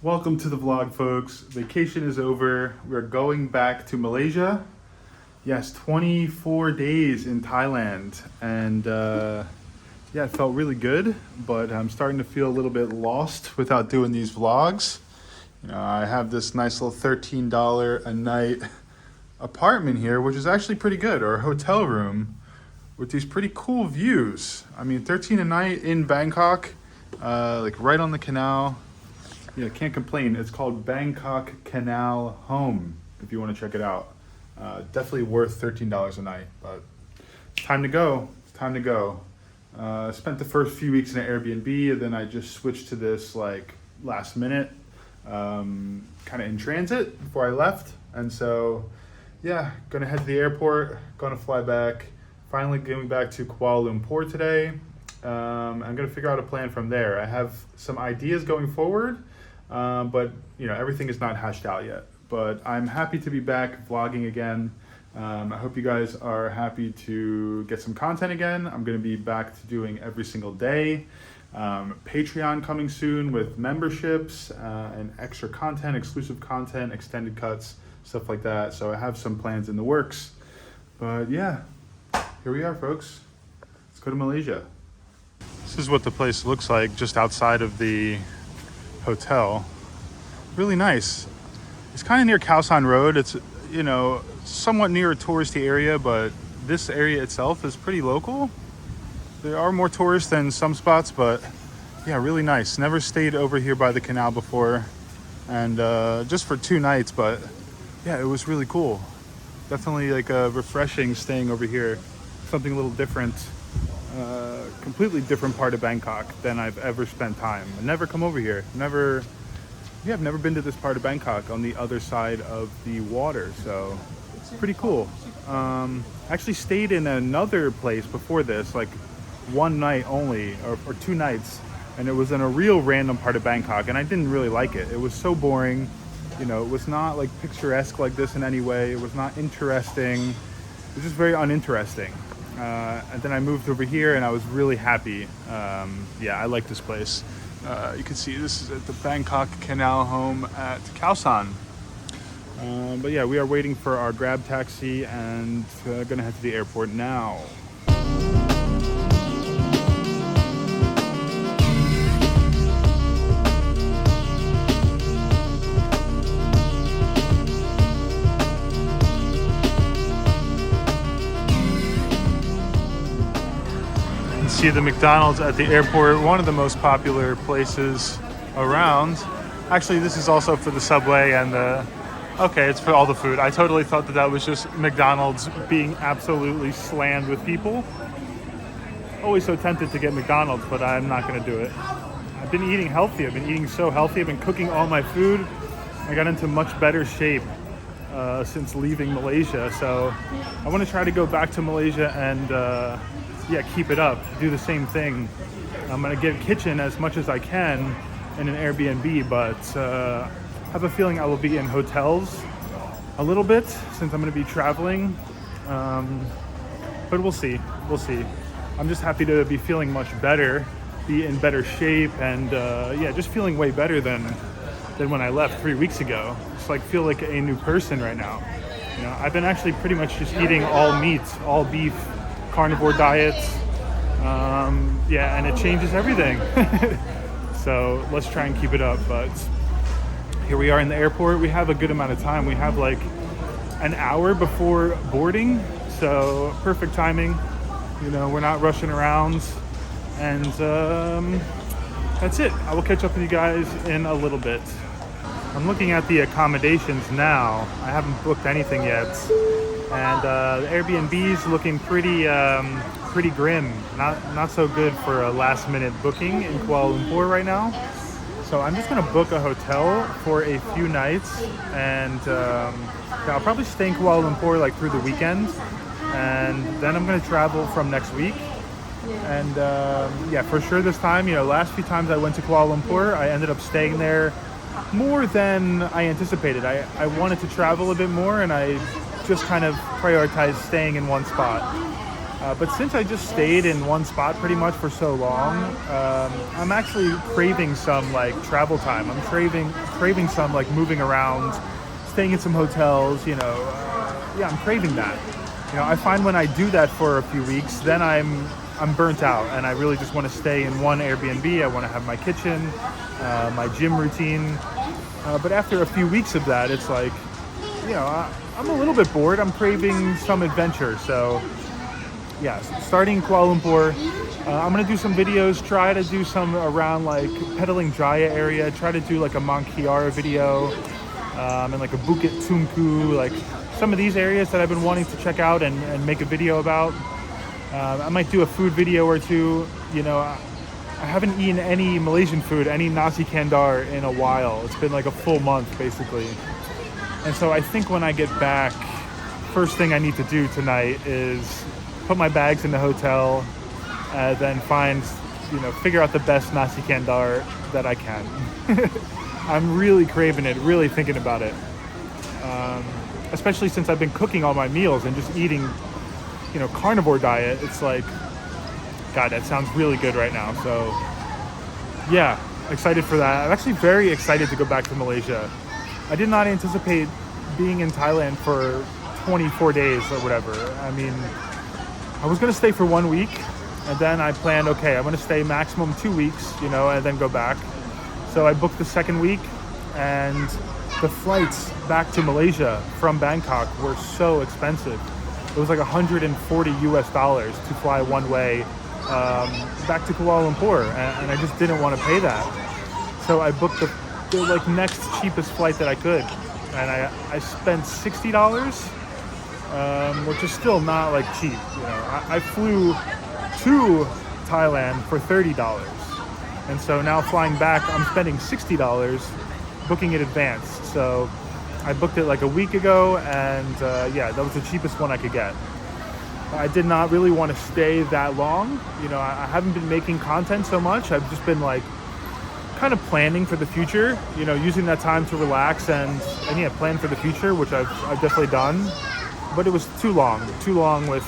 Welcome to the vlog, folks. Vacation is over. We're going back to Malaysia. Yes, 24 days in Thailand. And yeah, it felt really good, but I'm starting to feel a little bit lost without doing these vlogs. You know, I have this nice little $13 a night apartment here, which is actually pretty good, or a hotel room with these pretty cool views. I mean, 13 a night in Bangkok, like right on the canal. Yeah, can't complain. It's called Bangkok Canal Home, if you want to check it out. Definitely worth $13 a night, but time to go. Time to go. Spent the first few weeks in an Airbnb, and then I just switched to this like last minute, kind of in transit before I left. And so, yeah, gonna head to the airport, gonna fly back. Finally getting back to Kuala Lumpur today. I'm gonna figure out a plan from there. I have some ideas going forward. But you know, everything is not hashed out yet, but I'm happy to be back vlogging again. I hope you guys are happy to get some content again. I'm going to be back to doing every single day. Patreon coming soon with memberships, and extra content, exclusive content, extended cuts, stuff like that. So I have some plans in the works, but yeah, here we are, folks. Let's go to Malaysia. This is what the place looks like just outside of the hotel. Really nice. It's kind of near Khao San Road. It's, you know, somewhat near a touristy area, but this area itself is pretty local. There are more tourists than some spots, but yeah, really nice. Never stayed over here by the canal before, and just for 2 nights, but yeah, it was really cool. Definitely like refreshing staying over here. Something a little different. Completely different part of Bangkok than I've ever spent time. I've never come over here. I've never been to this part of Bangkok on the other side of the water, so it's pretty cool. Actually stayed in another place before this, like 1 night only, or 2 nights, and it was in a real random part of Bangkok, and I didn't really like it. It was so boring. You know, it was not like picturesque like this in any way. It was not interesting. It was just very uninteresting. And then I moved over here and I was really happy. Yeah, I like this place. You can see this is at the Bangkok Canal Home at Khao San. But yeah, we are waiting for our Grab taxi and gonna head to the airport now. See the McDonald's at the airport, one of the most popular places around. Actually, this is also for the subway and okay, it's for all the food. I totally thought that was just McDonald's being absolutely slammed with people. Always so tempted to get McDonald's, but I'm not gonna do it. I've been eating healthy. I've been eating so healthy. I've been cooking all my food. I got into much better shape since leaving Malaysia. So I want to try to go back to Malaysia and yeah, keep it up, do the same thing. I'm gonna get a kitchen as much as I can in an Airbnb, but I have a feeling I will be in hotels a little bit since I'm gonna be traveling. But we'll see. I'm just happy to be feeling much better, be in better shape, and yeah, just feeling way better than when I left 3 weeks ago. Just like feel like a new person right now. You know, I've been actually pretty much just eating all meat, all beef, carnivore diets, yeah, and it changes everything. So let's try and keep it up. But here we are in the airport. We have a good amount of time. We have like an hour before boarding, so perfect timing. You know, we're not rushing around, and that's it. I will catch up with you guys in a little bit. I'm looking at the accommodations now. I haven't booked anything yet. And the Airbnb's looking pretty grim. Not so good for a last minute booking in Kuala Lumpur right now. So I'm just gonna book a hotel for a few nights, and I'll probably stay in Kuala Lumpur like through the weekend, and then I'm gonna travel from next week. And yeah, for sure this time, you know, last few times I went to Kuala Lumpur, I ended up staying there more than I anticipated. I wanted to travel a bit more, and I just kind of prioritized staying in one spot. But since I just stayed in one spot pretty much for so long, I'm actually craving some like travel time. I'm craving some like moving around, staying in some hotels. Yeah, I'm craving that. I find when I do that for a few weeks, then I'm burnt out, and I really just want to stay in one Airbnb. I want to have my kitchen, my gym routine. But after a few weeks of that, it's like, I'm a little bit bored. I'm craving some adventure. So yeah, starting Kuala Lumpur, I'm gonna do some videos, try to do some around like Petaling Jaya area, try to do like a Mount Kiara video, and like a Bukit Tungku, like some of these areas that I've been wanting to check out and make a video about. I might do a food video or two. I haven't eaten any Malaysian food, any Nasi Kandar in a while. It's been like a full month basically. And so I think when I get back, first thing I need to do tonight is put my bags in the hotel, then figure out the best Nasi Kandar that I can. I'm really craving it, really thinking about it. Especially since I've been cooking all my meals and just eating, carnivore diet. It's like, God, that sounds really good right now. So yeah, excited for that. I'm actually very excited to go back to Malaysia. I did not anticipate being in Thailand for 24 days or whatever. I mean, I was going to stay for 1 week, and then I planned, okay, I'm going to stay maximum 2 weeks, and then go back. So I booked the second week, and the flights back to Malaysia from Bangkok were so expensive. It was like $140 to fly one way back to Kuala Lumpur, and I just didn't want to pay that. So I booked the like next cheapest flight that I could, and I spent $60, which is still not like cheap. I flew to Thailand for $30, and so now flying back, I'm spending $60 booking in advance. So I booked it like a week ago, and yeah, that was the cheapest one I could get. I did not really want to stay that long. I haven't been making content so much. I've just been like kind of planning for the future, using that time to relax and yeah, plan for the future, which I've definitely done. But it was too long with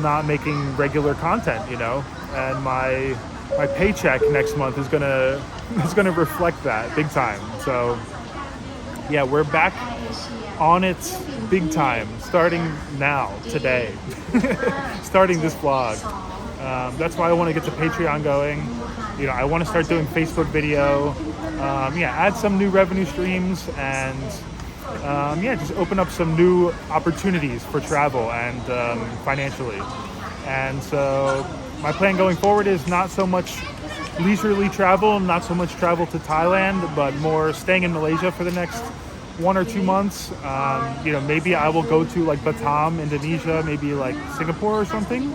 not making regular content, and my paycheck next month is gonna reflect that big time. So yeah, we're back on it big time, starting now, today, starting this vlog. That's why I want to get the Patreon going. I want to start doing Facebook video, add some new revenue streams, and just open up some new opportunities for travel and financially. And so my plan going forward is not so much leisurely travel, not so much travel to Thailand, but more staying in Malaysia for the next 1 or 2 months. Maybe I will go to like Batam, Indonesia, maybe like Singapore or something,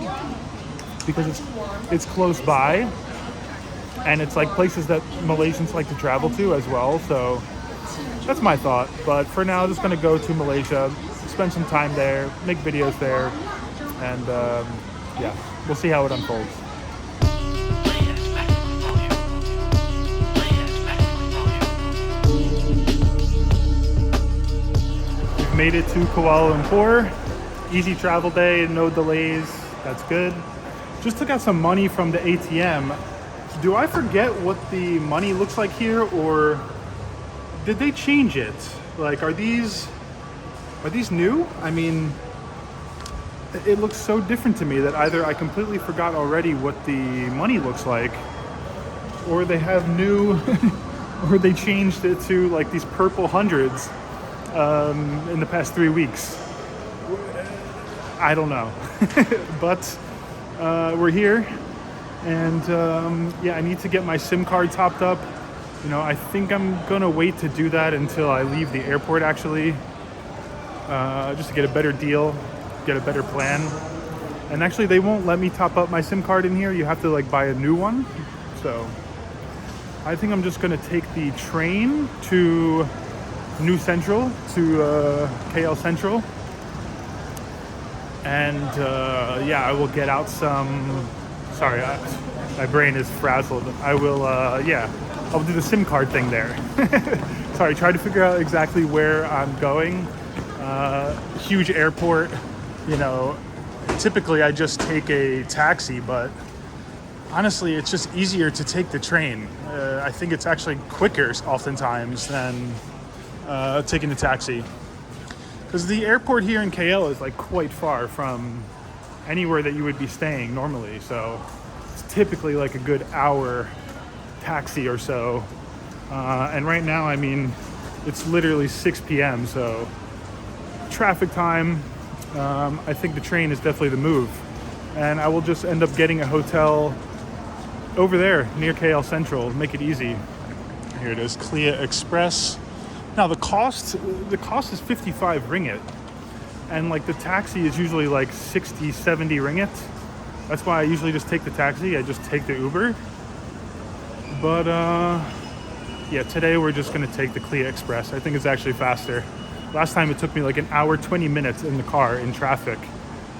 because it's close by, and it's like places that Malaysians like to travel to as well. So that's my thought. But for now, I'm just gonna go to Malaysia, spend some time there, make videos there, and yeah, we'll see how it unfolds. We've made it to Kuala Lumpur. Easy travel day, no delays. That's good. Just took out some money from the ATM. Do I forget what the money looks like here, or did they change it? Like, are these new? I mean, it looks so different to me that either I completely forgot already what the money looks like, or they have new, or they changed it to like these purple hundreds in the past 3 weeks. I don't know. But we're here, and yeah, I need to get my SIM card topped up. I think I'm gonna wait to do that until I leave the airport, actually, just to get a better deal, get a better plan. And actually, they won't let me top up my SIM card in here. You have to like buy a new one. So I think I'm just gonna take the train to New Central, to KL Central. And yeah, I will get out some, sorry, my brain is frazzled. I will, yeah, I'll do the SIM card thing there. Sorry, try to figure out exactly where I'm going. Huge airport, typically I just take a taxi, but honestly, it's just easier to take the train. I think it's actually quicker oftentimes than taking the taxi. Because the airport here in KL is like quite far from anywhere that you would be staying normally. So it's typically like a good hour taxi or so. And right now, I mean, it's literally 6 p.m. So traffic time, I think the train is definitely the move. And I will just end up getting a hotel over there near KL Central, make it easy. Here it is, Clea Express. Now the cost is 55 ringgit. And like the taxi is usually like 60, 70 ringgit. That's why I usually just take the taxi. I just take the Uber. But yeah, today we're just gonna take the Clea Express. I think it's actually faster. Last time it took me like an hour, 20 minutes in the car in traffic.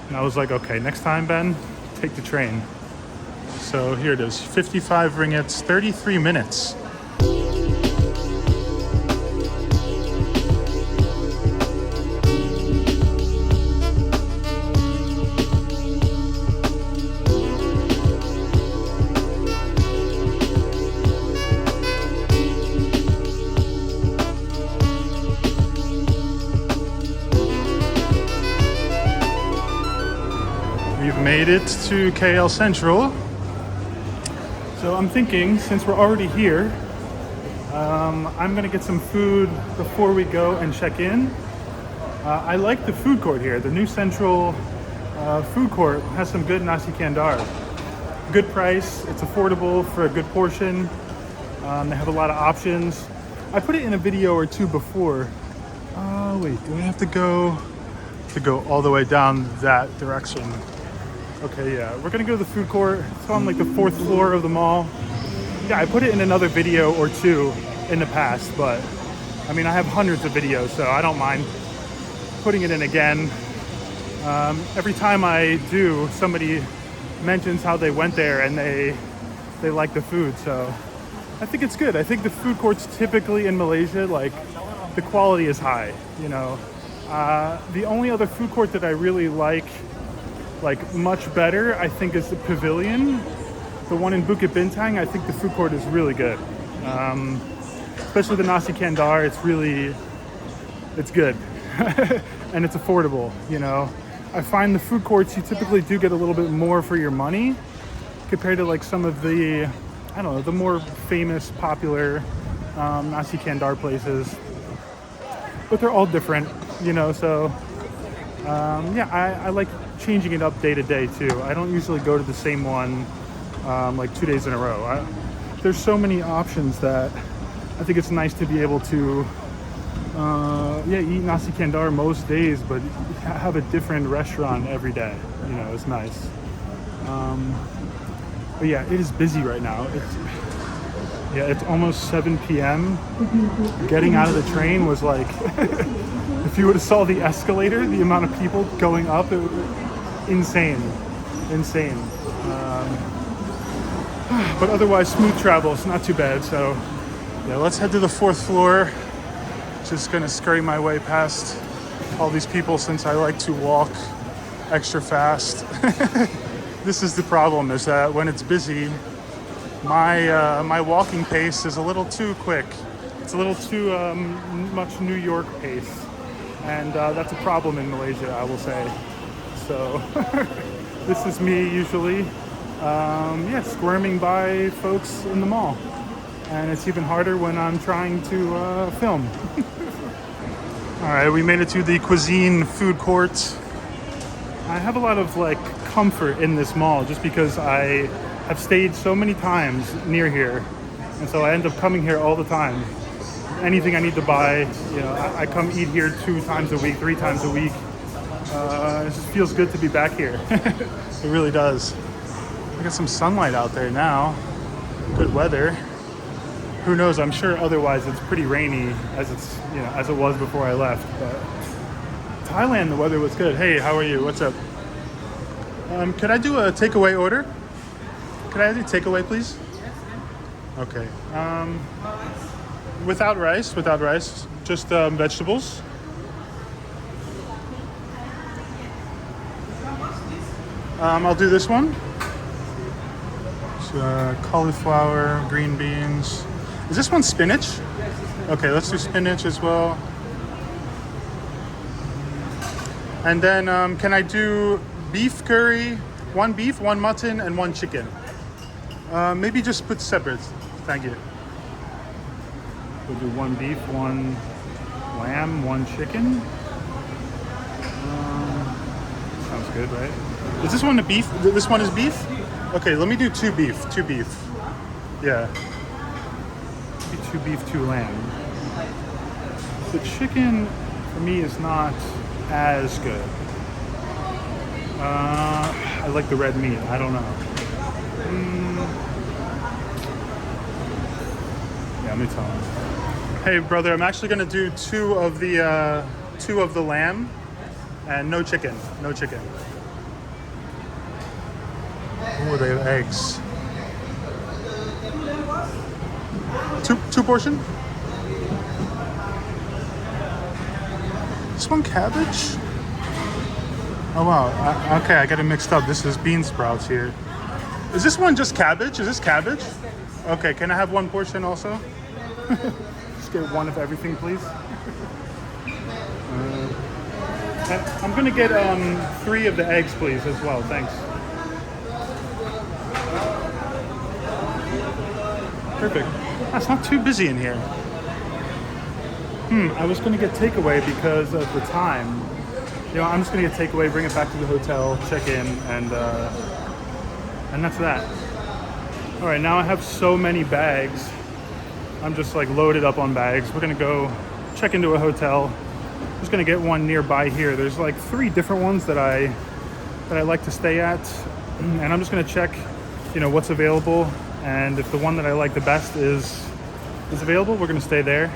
And I was like, okay, next time, Ben, take the train. So here it is, 55 ringgits, 33 minutes. We've made it to KL Central. So I'm thinking, since we're already here, I'm gonna get some food before we go and check in. I like the food court here. The new Central food court has some good Nasi Kandar. Good price, it's affordable for a good portion. They have a lot of options. I put it in a video or two before. Wait, do I have to go all the way down that direction? Okay, yeah, we're gonna go to the food court. It's on like the 4th floor of the mall. Yeah, I put it in another video or two in the past, but I mean, I have hundreds of videos, so I don't mind putting it in again. Every time I do, somebody mentions how they went there and they like the food, so I think it's good. I think the food courts typically in Malaysia, like the quality is high, you know. The only other food court that I really like much better, I think, is the Pavilion. The one in Bukit Bintang, I think the food court is really good. Especially the Nasi Kandar, it's good. And it's affordable, you know. I find the food courts, you typically do get a little bit more for your money compared to like some of the, I don't know, the more famous, popular Nasi Kandar places. But they're all different, you know, so yeah, I like changing it up day to day too. I don't usually go to the same one like 2 days in a row. There's so many options that I think it's nice to be able to yeah, eat Nasi Kandar most days, but have a different restaurant every day. You know, it's nice. But yeah, it is busy right now. It's almost 7 p.m. Getting out of the train was like, if you would have saw the escalator, the amount of people going up, insane. But otherwise, smooth travel. It's not too bad. So yeah, let's head to the 4th floor. Just gonna scurry my way past all these people since I like to walk extra fast. This is the problem, is that when it's busy, my walking pace is a little too quick. It's a little too much New York pace. And that's a problem in Malaysia, I will say. So this is me usually, yeah, squirming by folks in the mall. And it's even harder when I'm trying to film. All right, we made it to the Cuisine food court. I have a lot of like comfort in this mall just because I have stayed so many times near here. And so I end up coming here all the time. Anything I need to buy, you know, I come eat here 2 times a week, 3 times a week. It just feels good to be back here. It really does. I got some sunlight out there now. Good weather. Who knows? I'm sure otherwise it's pretty rainy as it was before I left. But Thailand, the weather was good. Hey, how are you? What's up? Could I do a takeaway order? Could I do takeaway, please? Okay. Without rice, just vegetables. I'll do this one. So, cauliflower, green beans. Is this one spinach? Okay, let's do spinach as well. And then can I do beef curry, one beef, one mutton, and one chicken? Maybe just put separate. Thank you. We'll do one beef, one lamb, one chicken. Sounds good, right? Is this one a beef? This one is beef? Okay, let me do two beef. Yeah. Maybe two beef, two lamb. The chicken, for me, is not as good. I like the red meat. I don't know. Yeah, let me tell him. Hey, brother, I'm actually gonna do two of the lamb, and no chicken. No chicken. Oh, they have eggs. Two portion. This one cabbage? Oh wow, okay, I got it mixed up. This is bean sprouts here. Is this one just cabbage? Is this cabbage? Okay, can I have one portion also? Just get one of everything, please. And I'm gonna get 3 of the eggs, please, as well, thanks. Perfect. It's not too busy in here. I was gonna get takeaway because of the time. You know, I'm just gonna get takeaway, bring it back to the hotel, check in, and that's that. All right, now I have so many bags. I'm just like loaded up on bags. We're gonna go check into a hotel. I'm just gonna get one nearby here. There's like 3 different ones that I like to stay at, and I'm just gonna check, you know, what's available. And if the one that I like the best is available, we're gonna stay there.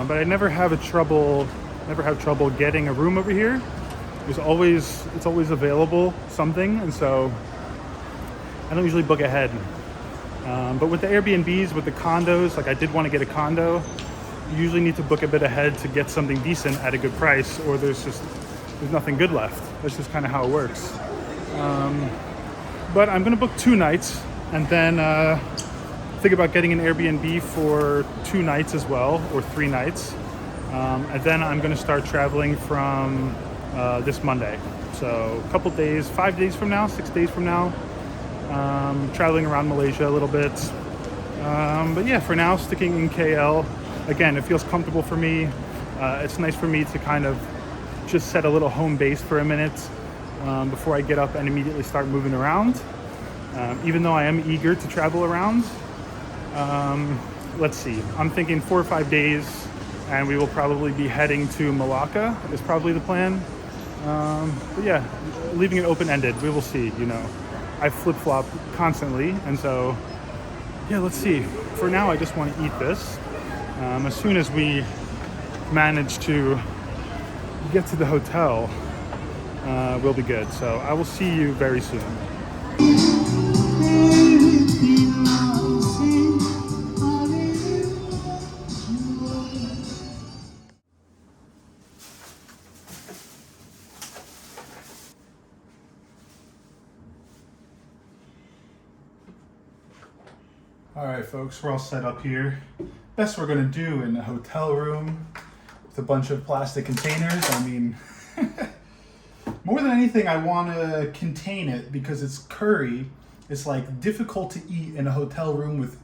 But I never have trouble getting a room over here. It's always available something, and so I don't usually book ahead. But with the Airbnbs, with the condos, like I did want to get a condo. You usually need to book a bit ahead to get something decent at a good price, or there's nothing good left. That's just kind of how it works. But I'm gonna book 2 nights, and then think about getting an Airbnb for 2 nights as well, or 3 nights. And then I'm gonna start traveling from this Monday. So a couple days, 5 days from now, 6 days from now, traveling around Malaysia a little bit. But yeah, for now, sticking in KL. Again, it feels comfortable for me. It's nice for me to kind of just set a little home base for a minute before I get up and immediately start moving around. Even though I am eager to travel around. Let's see, I'm thinking 4 or 5 days, and we will probably be heading to Malacca is probably the plan. But yeah, leaving it open-ended. We will see, you know. I flip-flop constantly, and so yeah, let's see. For now, I just want to eat this. As soon as we manage to get to the hotel, we'll be good. So I will see you very soon. All right, folks, we're all set up here. Best we're gonna do in a hotel room with a bunch of plastic containers. I mean, more than anything, I want to contain it because it's curry. It's like difficult to eat in a hotel room with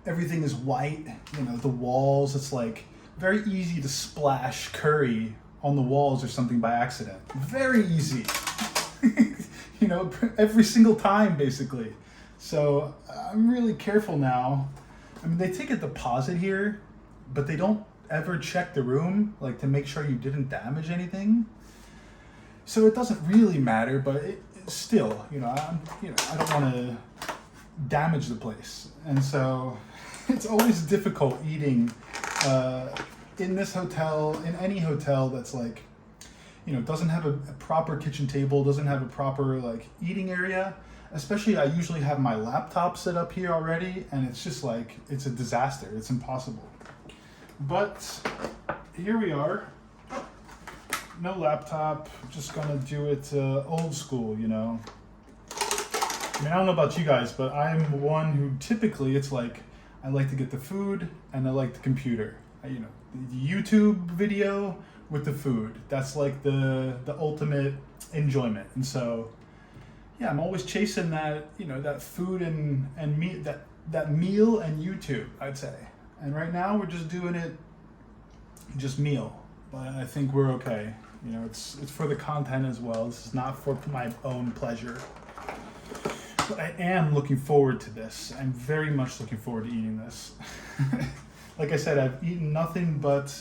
everything is white. You know, the walls. It's like very easy to splash curry on the walls or something by accident. Very easy. You know, every single time, basically. So I'm really careful now. I mean, they take a deposit here, but they don't ever check the room, like to make sure you didn't damage anything. So it doesn't really matter, but it still, you know, I don't want to damage the place. And so it's always difficult eating in this hotel, in any hotel that's like, you know, doesn't have a proper kitchen table, doesn't have a proper like eating area. Especially, I usually have my laptop set up here already, and it's just like, it's a disaster. It's impossible. But here we are. No laptop, just gonna do it old school, you know. I mean, I don't know about you guys, but I'm one who typically it's like I like to get the food and I like the computer. You know, the YouTube video with the food. That's like the ultimate enjoyment. And so, yeah, I'm always chasing that, you know, that food and meat, that meal and YouTube, I'd say. And right now we're just doing it just meal. But I think we're okay. You know, it's for the content as well. This is not for my own pleasure. But I am looking forward to this. I'm very much looking forward to eating this. Like I said, I've eaten nothing but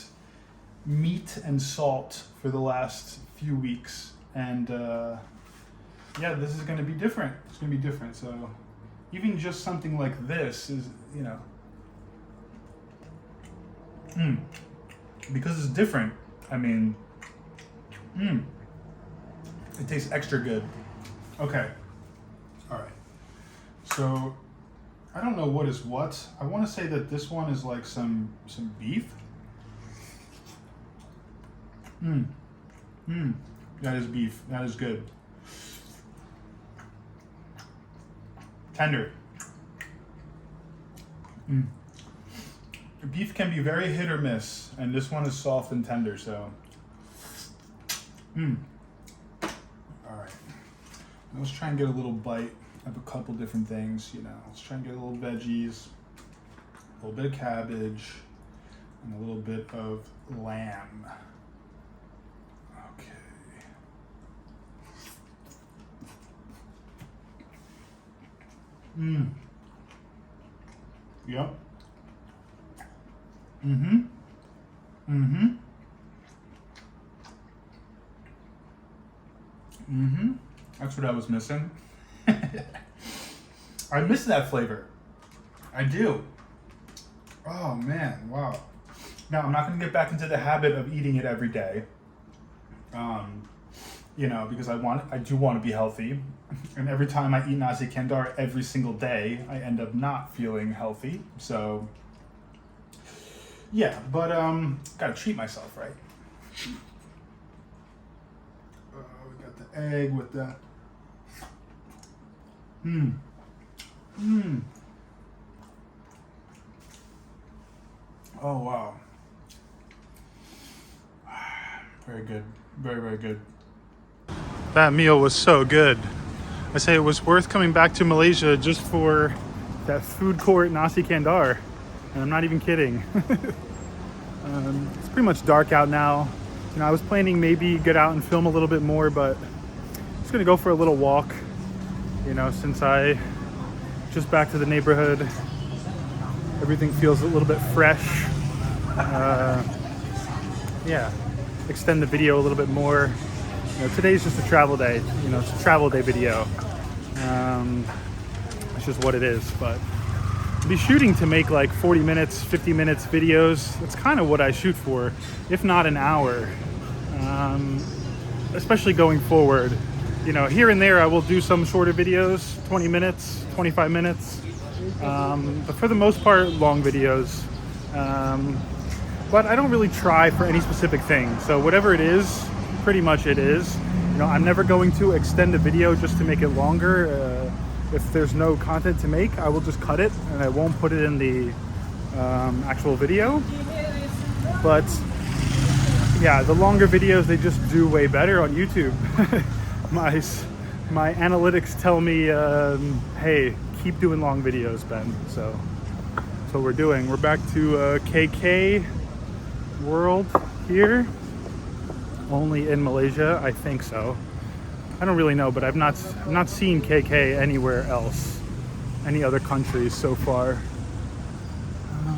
meat and salt for the last few weeks. And yeah, this is going to be different. It's going to be different. So even just something like this is, you know, because it's different. I mean, it tastes extra good. Okay. All right. So I don't know what is what. I want to say that this one is like some beef. That is beef. That is good. Tender. Beef can be very hit or miss, and this one is soft and tender, so. All right. Let's try and get a little bite of a couple different things, you know. Let's try and get a little veggies, a little bit of cabbage, and a little bit of lamb. Okay. Yep. That's what I was missing. I miss that flavor. I do. Oh man, wow. Now I'm not gonna get back into the habit of eating it every day. You know, because I do want to be healthy. And every time I eat Nasi Kandar every single day, I end up not feeling healthy. So yeah, but gotta treat myself, right? We got the egg with the Oh wow. Very good. Very, very good. That meal was so good. I say it was worth coming back to Malaysia just for that food court Nasi Kandar. And I'm not even kidding. It's pretty much dark out now. You know, I was planning maybe get out and film a little bit more, but I'm just gonna go for a little walk. You know, since I just back to the neighborhood, everything feels a little bit fresh. Yeah, extend the video a little bit more. You know, today's just a travel day. You know, it's a travel day video. It's just what it is. But I'll be shooting to make like 40 minutes, 50 minutes videos. That's kind of what I shoot for, if not an hour. Especially going forward. You know, here and there I will do some shorter videos, 20 minutes, 25 minutes. But for the most part, long videos. But I don't really try for any specific thing. So whatever it is, pretty much it is. You know, I'm never going to extend a video just to make it longer. If there's no content to make, I will just cut it and I won't put it in the actual video. But yeah, the longer videos, they just do way better on YouTube. My analytics tell me, hey, keep doing long videos, Ben. So that's what we're doing. We're back to KK World here. Only in Malaysia, I think so. I don't really know, but I've not seen KK anywhere else, any other countries so far.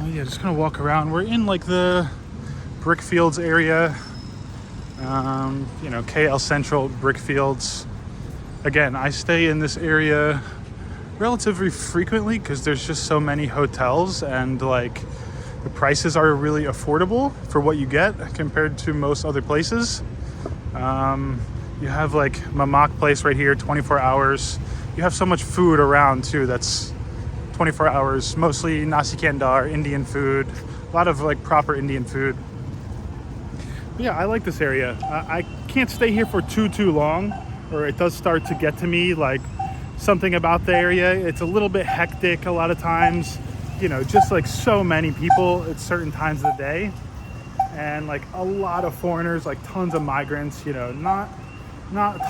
Yeah, just gonna walk around. We're in like the Brickfields area. You know, KL Central, Brickfields. Again, I stay in this area relatively frequently because there's just so many hotels and like the prices are really affordable for what you get compared to most other places. You have like Mamak place right here, 24 hours. You have so much food around too that's 24 hours, mostly Nasi Kandar, Indian food, a lot of like proper Indian food. But yeah, I like this area. I can't stay here for too long, or it does start to get to me like something about the area. It's a little bit hectic a lot of times, you know, just like so many people at certain times of the day, and like a lot of foreigners, like tons of migrants, you know, not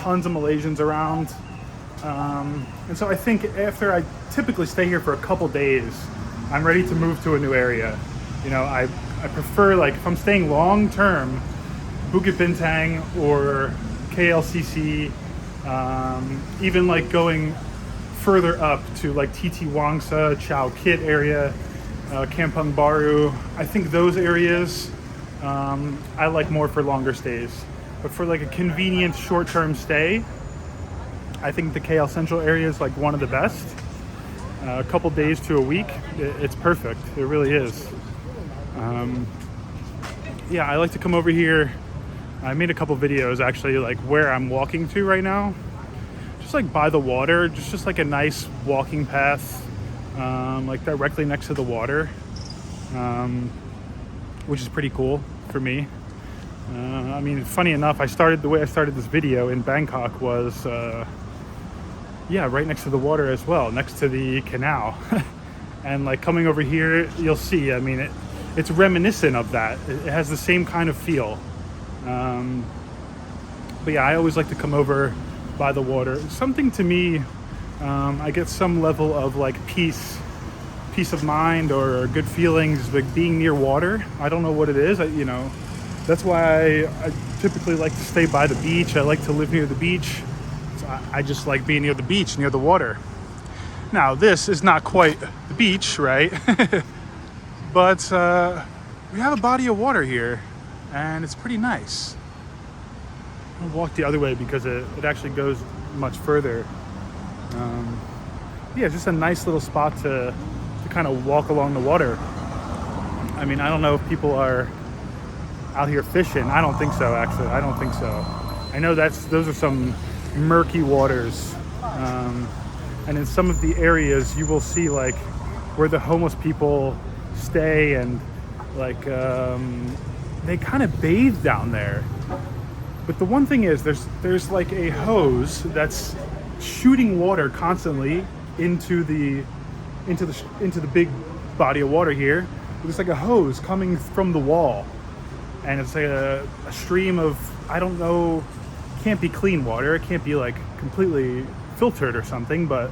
tons of Malaysians around. And so I think after I typically stay here for a couple days, I'm ready to move to a new area. You know, I prefer, like, if I'm staying long term, Bukit Bintang or KLCC, even like going further up to like TT Wangsa, Chow Kit area, Kampung Baru. I think those areas I like more for longer stays. But for like a convenient short-term stay, I think the KL Central area is like one of the best. A couple days to a week, it's perfect. It really is. Yeah, I like to come over here. I made a couple videos actually, like where I'm walking to right now. Just like by the water, just like a nice walking path, like directly next to the water, which is pretty cool for me. I mean, funny enough, the way I started this video in Bangkok was, yeah, right next to the water as well, next to the canal. And like coming over here, you'll see, I mean, it's reminiscent of that. It has the same kind of feel. But yeah, I always like to come over by the water. Something to me, I get some level of like peace of mind or good feelings, like being near water. I don't know what it is, you know. That's why I typically like to stay by the beach. I like to live near the beach. So I just like being near the beach, near the water. Now, this is not quite the beach, right? But we have a body of water here, and it's pretty nice. I'll walk the other way because it actually goes much further. Yeah, it's just a nice little spot to kind of walk along the water. I mean, I don't know if people are out here fishing. I don't think so, actually. I don't think so. I know those are some murky waters. And in some of the areas you will see like where the homeless people stay, and like they kind of bathe down there. But the one thing is there's like a hose that's shooting water constantly into the big body of water here. There's like a hose coming from the wall, and it's like a stream of, I don't know, can't be clean water. It can't be like completely filtered or something, but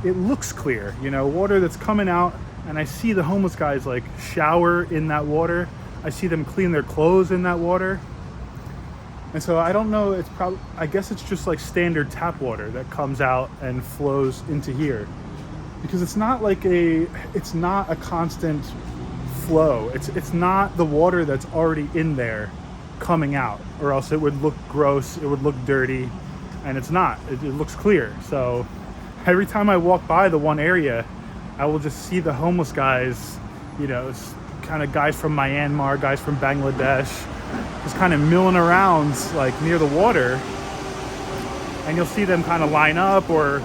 it looks clear, you know, water that's coming out. And I see the homeless guys like shower in that water. I see them clean their clothes in that water. And so I don't know, I guess it's just like standard tap water that comes out and flows into here, because it's not a constant flow. It's not the water that's already in there coming out, or else it would look gross, it would look dirty, and it's not. It looks clear. So every time I walk by the one area, I will just see the homeless guys, you know, kind of guys from Myanmar, guys from Bangladesh, just kind of milling around like near the water, and you'll see them kind of line up or,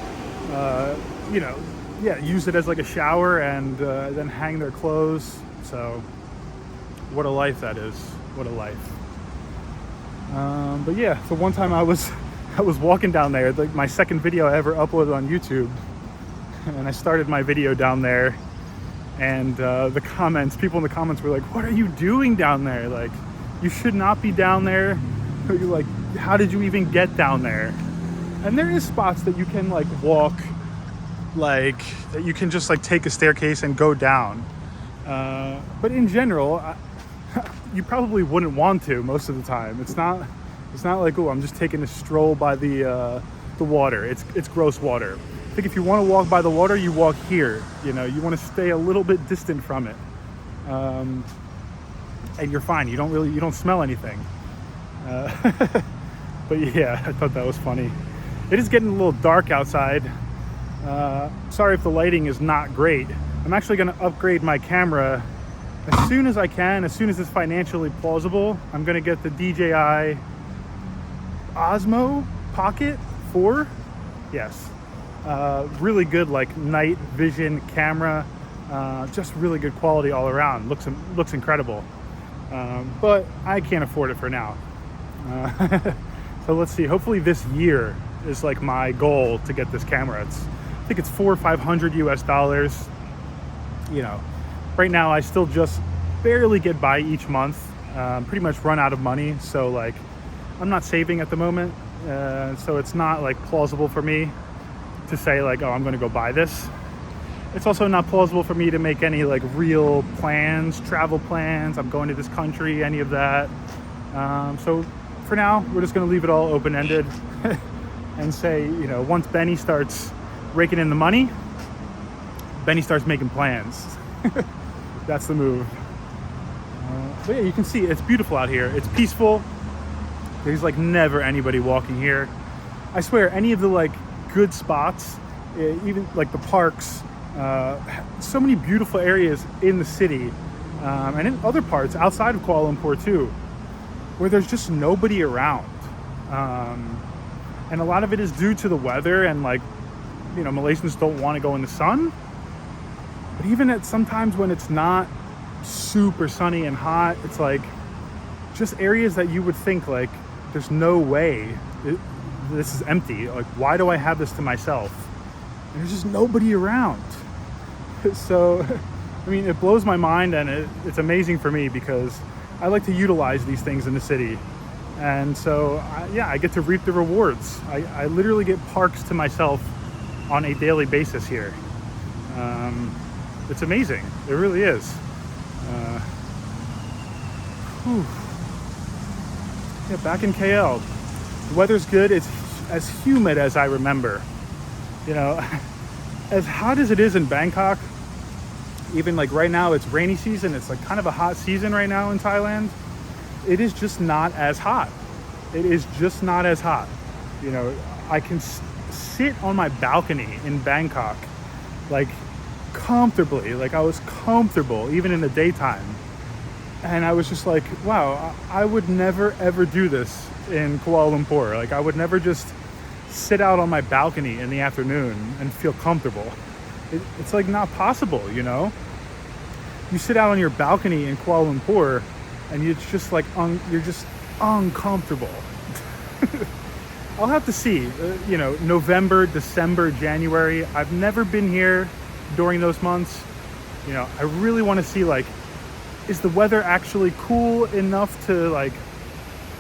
you know, yeah, use it as like a shower, and then hang their clothes. So what a life that is. What a life. But yeah, so one time I was walking down there, like my second video I ever uploaded on YouTube, and I started my video down there, and people in the comments were like, what are you doing down there? Like, you should not be down there. You're like, how did you even get down there? And there is spots that you can like walk, like that you can just like take a staircase and go down. But in general, you probably wouldn't want to most of the time. It's not like, oh, I'm just taking a stroll by the water. It's gross water. I think if you want to walk by the water, you walk here. You know, you want to stay a little bit distant from it, and you're fine. You don't smell anything. But yeah, I thought that was funny. It is getting a little dark outside. Sorry if the lighting is not great. I'm actually going to upgrade my camera as soon as I can, as soon as it's financially plausible. I'm going to get the DJI Osmo Pocket 4. Yes. Really good like night vision camera. Just really good quality all around. Looks incredible. But I can't afford it for now. So let's see. Hopefully this year is like my goal to get this camera. I think it's $400 or $500 US. You know, right now I still just barely get by each month. Pretty much run out of money, so like I'm not saving at the moment, so it's not like plausible for me to say like, oh, I'm gonna go buy this. It's also not plausible for me to make any like real plans, travel plans, I'm going to this country, any of that. So for now, we're just gonna leave it all open-ended and say, you know, once Benny starts raking in the money, Benny starts making plans. That's the move. But yeah, you can see it's beautiful out here. It's peaceful. There's like never anybody walking here. I swear, any of the like good spots, even like the parks, so many beautiful areas in the city, and in other parts outside of Kuala Lumpur too, where there's just nobody around. And a lot of it is due to the weather, and like, you know, Malaysians don't want to go in the sun. But even at sometimes when it's not super sunny and hot, it's like just areas that you would think like there's no way this is empty. Like, why do I have this to myself? And there's just nobody around. So, I mean, it blows my mind, and it's amazing for me because I like to utilize these things in the city. And so, I get to reap the rewards. I literally get parks to myself on a daily basis here. It's amazing. It really is. Yeah, back in KL, the weather's good. It's as humid as I remember. You know, as hot as it is in Bangkok, even like right now it's rainy season, it's like kind of a hot season right now in Thailand. It is just not as hot. It is just not as hot. You know, I can sit on my balcony in Bangkok like comfortably, like I was comfortable even in the daytime. And I was just like, wow, I would never ever do this in Kuala Lumpur. Like, I would never just sit out on my balcony in the afternoon and feel comfortable. It's like not possible, you know? You sit out on your balcony in Kuala Lumpur and it's just like, you're just uncomfortable. I'll have to see, you know, November, December, January. I've never been here during those months. You know, I really want to see like, is the weather actually cool enough to like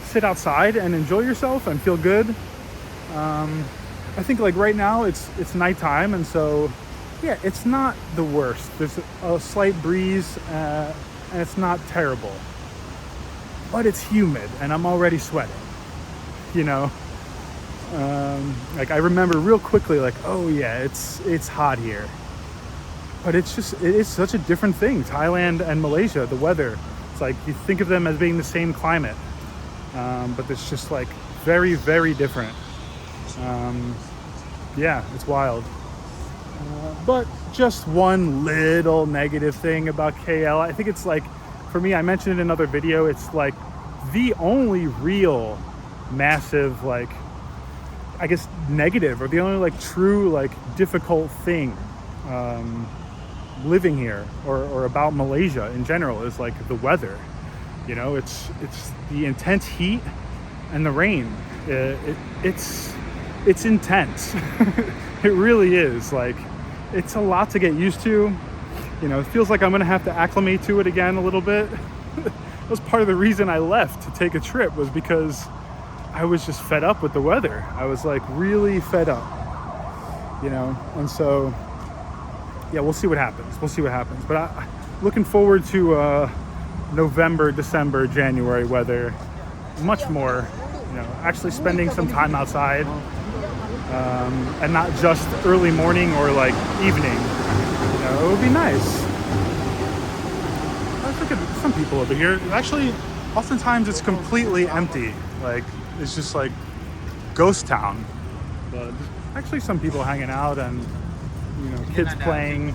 sit outside and enjoy yourself and feel good? I think like right now it's nighttime, and so yeah, it's not the worst. There's a slight breeze, and it's not terrible, but it's humid and I'm already sweating, you know? Like I remember real quickly like, oh yeah, it's hot here. But it is such a different thing. Thailand and Malaysia, the weather, it's like you think of them as being the same climate, but it's just like very, very different. Yeah, it's wild. But just one little negative thing about KL, I think it's like, for me, I mentioned it in another video, it's like the only real massive, like, I guess negative, or the only like true like difficult thing living here or about Malaysia in general is like the weather. You know, it's the intense heat and the rain. It's intense. It really is. Like, it's a lot to get used to. You know, it feels like I'm gonna have to acclimate to it again a little bit. That was part of the reason I left to take a trip, was because I was just fed up with the weather. I was like really fed up, you know, and so yeah, we'll see what happens. We'll see what happens. But I'm looking forward to November, December, January weather much more, you know, actually spending some time outside, and not just early morning or like evening. You know, it would be nice. I look at some people over here. Actually, oftentimes it's completely empty. Like, it's just like ghost town. But actually some people hanging out and, you know, kids playing.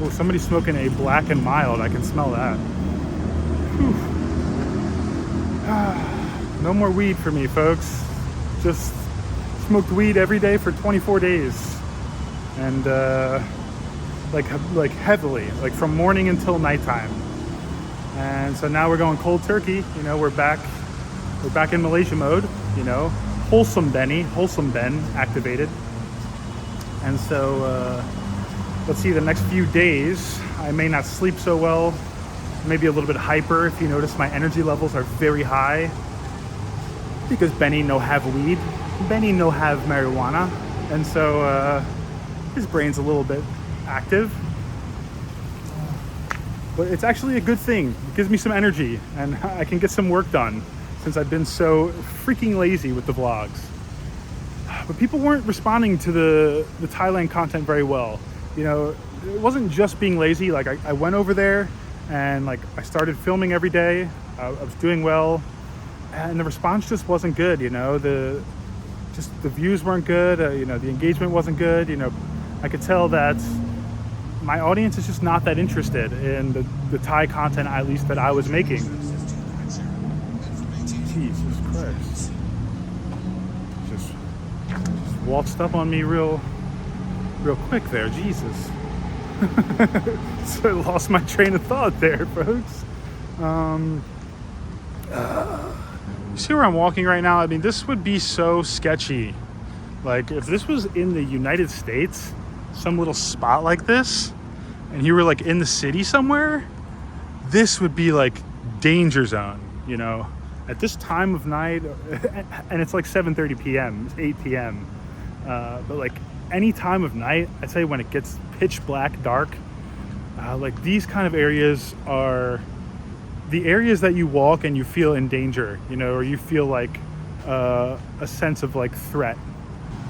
Oh, somebody's smoking a Black and Mild. I can smell that. No more weed for me, folks. Just smoked weed every day for 24 days. And like heavily, like from morning until nighttime. And so now we're going cold turkey. You know, we're back in Malaysia mode. you know, wholesome Ben activated. And so let's see, the next few days I may not sleep so well, maybe a little bit hyper. If you notice, my energy levels are very high because Benny no have weed, Benny no have marijuana, and so his brain's a little bit active. But it's actually a good thing. It gives me some energy and I can get some work done since I've been so freaking lazy with the vlogs. But people weren't responding to the Thailand content very well. You know, it wasn't just being lazy. Like I went over there and like I started filming every day. I was doing well and the response just wasn't good. You know, the views weren't good. You know, the engagement wasn't good. You know, I could tell that my audience is just not that interested in the Thai content, at least that I was making. Jesus Christ. Just waltzed up on me real quick there, Jesus. So I lost my train of thought there, folks. You see where I'm walking right now? I mean, this would be so sketchy. Like, if this was in the United States, some little spot like this, and you were like in the city somewhere, this would be like danger zone, you know, at this time of night. And it's like 7:30 p.m. It's 8 p.m. But like any time of night, I'd say when it gets pitch black dark, like these kind of areas are the areas that you walk and you feel in danger, you know, or you feel like a sense of like threat.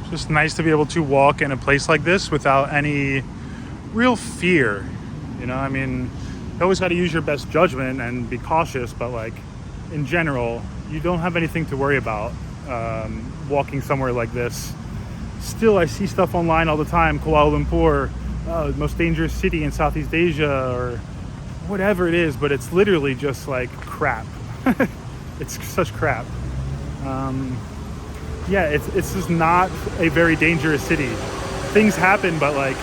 It's just nice to be able to walk in a place like this without any real fear. You know, I mean, you always got to use your best judgment and be cautious, but like in general, you don't have anything to worry about walking somewhere like this. Still, I see stuff online all the time. Kuala Lumpur, the most dangerous city in Southeast Asia, or whatever it is, but it's literally just like crap. It's such crap. Yeah, it's just not a very dangerous city. Things happen, but like,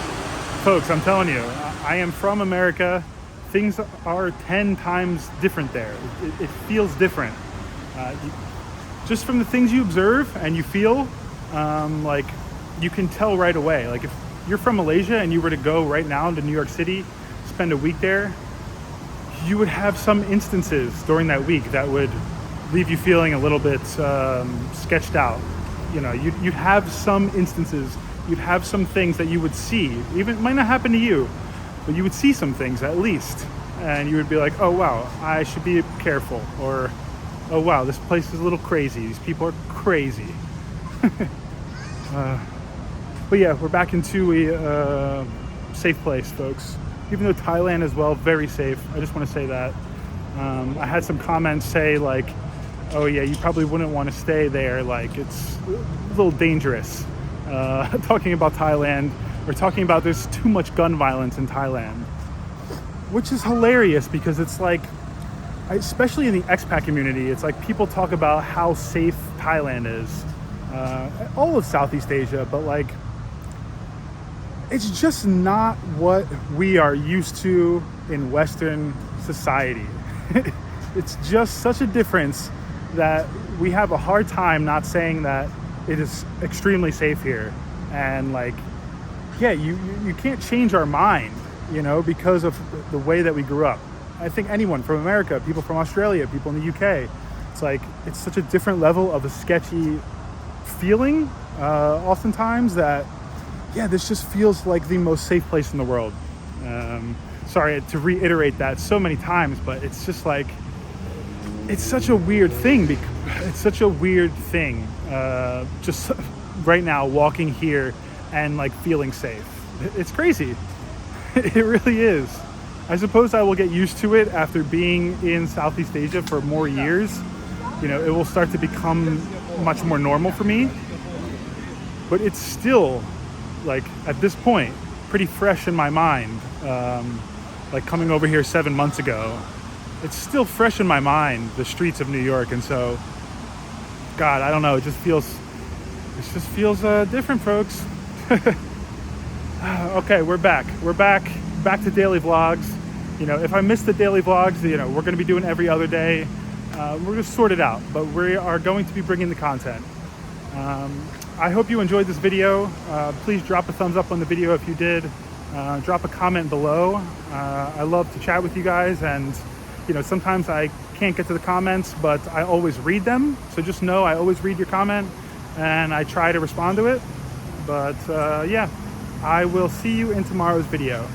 folks, I'm telling you, I am from America. Things are 10 times different there. It feels different. Just from the things you observe and you feel, like you can tell right away. Like if you're from Malaysia and you were to go right now to New York City, spend a week there, you would have some instances during that week that would leave you feeling a little bit sketched out. You know, you'd have some instances, you'd have some things that you would see. Even it might not happen to you, but you would see some things at least, and you would be like, oh wow, I should be careful, or oh wow, this place is a little crazy, these people are crazy. But yeah, we're back into a safe place, folks. Even though Thailand is, well, very safe. I just want to say that. I had some comments say like, oh yeah, you probably wouldn't want to stay there, like it's a little dangerous. Talking about Thailand, or talking about there's too much gun violence in Thailand, which is hilarious because it's like, especially in the expat community, it's like people talk about how safe Thailand is, all of Southeast Asia, but like it's just not what we are used to in Western society. It's just such a difference that we have a hard time not saying that it is extremely safe here. And like, yeah, you can't change our mind, you know, because of the way that we grew up. I think anyone from America, people from Australia, people in the UK, it's like, it's such a different level of a sketchy feeling, oftentimes, that, yeah, this just feels like the most safe place in the world. Sorry to reiterate that so many times, but it's just like, it's such a weird thing. It's such a weird thing, just right now walking here and like feeling safe. It's crazy. It really is. I suppose I will get used to it after being in Southeast Asia for more years. You know, it will start to become much more normal for me. But it's still, like, at this point, pretty fresh in my mind. Like coming over here 7 months ago, it's still fresh in my mind, the streets of New York. And so, God, I don't know, it just feels different, folks. Okay, we're back to daily vlogs. You know, if I miss the daily vlogs, you know, we're going to be doing every other day. We're just sort it out, but we are going to be bringing the content. I hope you enjoyed this video. Please drop a thumbs up on the video if you did. Drop a comment below. I love to chat with you guys, and sometimes I can't get to the comments, but I always read them. So just know I always read your comment and I try to respond to it. But yeah, I will see you in tomorrow's video.